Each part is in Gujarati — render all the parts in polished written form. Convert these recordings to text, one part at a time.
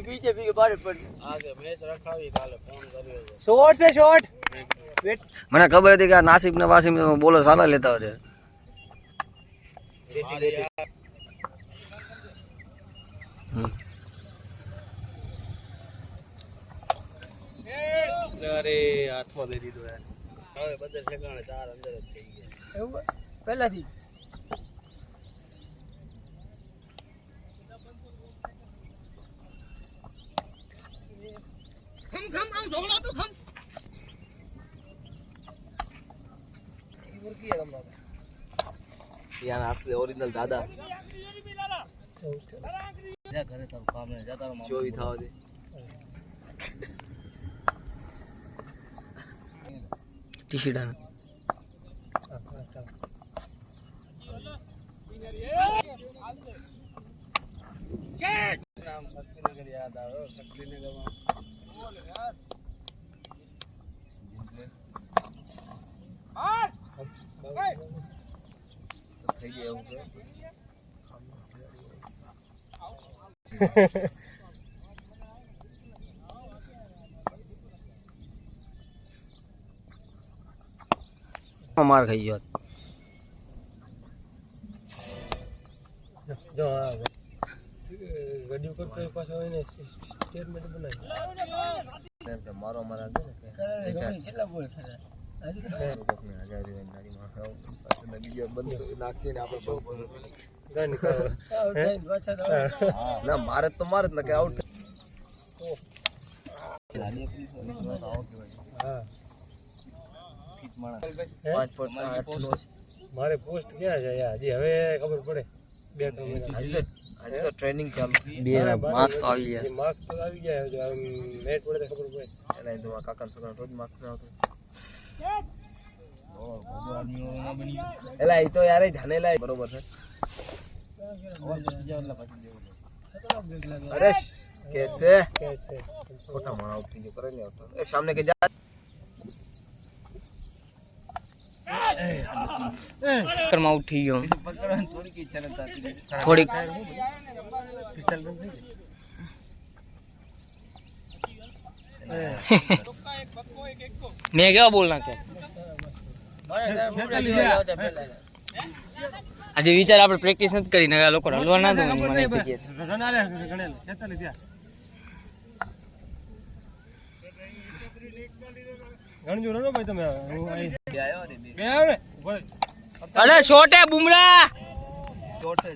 बीजेपी के बारे पर आगे मैच रखावी काले फोन કર્યો છે शॉट से शॉट મને ખબર હતી કે આ નાસિબ ને વાસિમ બોલર સારા લેતા હોય અરે હાથમાં દઈ દીધો યાર હવે બધા ઠેકાણે ચાર અંદર જ થઈ ગયા એવું પહેલાથી खम आउ ढोला तो खम इवर की है हमरा યાર असली ओरिजिनल दादा જા ઘરે તારું કામ ને જા તારો મામા જોઈ થાવ દે ટી-શર્ટ નામ શક્તિનગર યાદ આવે શક્તિનગરમાં થઈ ગયું એવું છે માર ખાઈ ગયો જો ગડિયો કરતો પાછો એને સ્ટેટમેન્ટ બનાવી મારો મારા દે ને કેટલા બોલ ખરા ના મારે તો મારે જ ને કે આઉટ મારે પોસ્ટ ક્યાં છે હજી હવે ખબર પડે 2-3 મહિના હજી તો ટ્રેનિંગ ચાલુ બે માર્ક્સ તો આવી ગયા માર્ક્સ તો આવી ગયા મેચ પડે તો ખબર પડે એના તો કાકાનો છોકરો રોજ માર્ક્સ ના આવતો એલા એ તો યાર જાનેલા બરોબર છે અરે કે છે ખોટા માં આઉટ થઈ ગયો કરે ને આવતો એ સામને કે જા કરમાં આઉટ થઈ ગયો થોડી કી ચલતા થોડીક પિસ્તલ બંધ થઈ मैं क्या बोलना क्या આજે વિચાર આપણે પ્રેક્ટિસ નથી કરી ને લોકો હલવા ના દો મને ગણજો રણો ભાઈ તમે અરે શોટ હે બુમરા ચોટ છે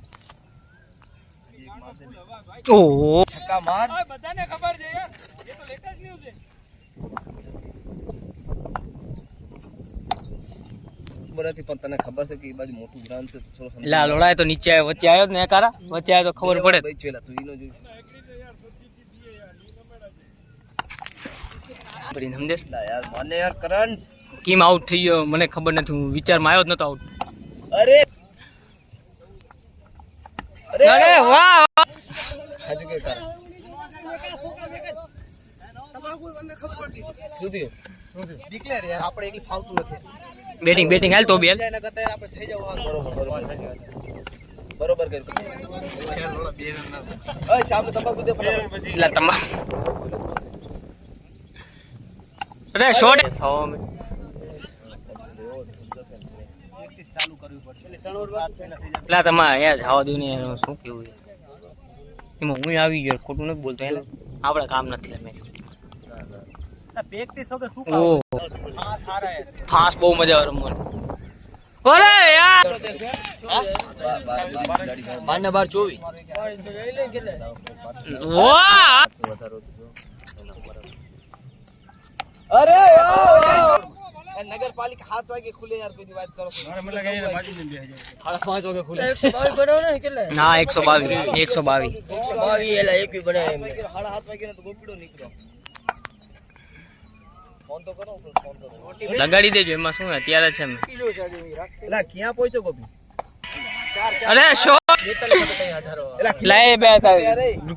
ઓહો છક્કા માર બધાને ખબર છે યાર એ તો લેટેસ્ટ ન્યૂઝ છે બરાથી પણ તને ખબર છે કે એ બાજુ મોટું ગ્રાઉન્ડ છે તો થોડો સમય લા લોડાય તો નીચે આવ્યો વચ્ચે આવ્યો ને કારા વચ્ચે આવ્યો તો ખબર પડે ભાઈ છેલા તું ઈનો જોઈ બરી સમજેશ લા યાર મને યાર કરંટ કેમ આઉટ થઈ ગયો મને ખબર નથી હું વિચારમાં આવ્યો જ નતો આઉટ અરે અરે વાહ હજુ કે કર સુધી ડિક્લેર યાર આપણે એકલી ફાલતું નથી બેટિંગ હાલ તો બેલ એના કરતા આપણે થઈ જાવ બરોબર કર્યું ઓય સામે તમાકુ દે ફટાફટ લા તમા અરે શોટ ચાલુ કરવી પડશે લા તમા યાર જાવા દઉં ને શું કેવું છે એમાં હું આવી ગયો ખોટું નથી બોલતો એટલે આપણે કામ નથી મેચ પ્રેક્ટિસ વગર શું ઓ હા સારા હે ફાસ્ટ બહુ મજા આવે રમવાની અરે યાર 12/24 વાહ અરે યાર નગરપાલિકા 7 વાગે ખુલે યાર કોઈ વાત કરો મને લાગે એને બાજી દે 5:30 વાગે ખુલે 122 બનાવો ને કેટલા ના 122 એલા એપી બનાવે 7:30 વાગે ને તો ગોપીડો નીકળ્યો ફોન તો કરો ફોન કરો લગાડી દેજો એમાં શું અત્યારે છે મે એલા ક્યાં પહોંચ્યો ગોપી અરે શોટ લાય બે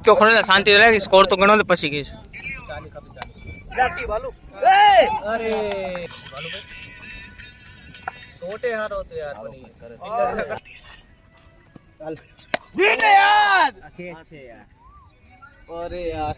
તો ખરો શાંતિ રહે સ્કોર તો ગણો તો પછી કહીશ લાકી બાલુ અરે બાલુ ભાઈ છોટે હારો તો યાર બની દીને યાર આ ખેંચ છે યાર અરે યાર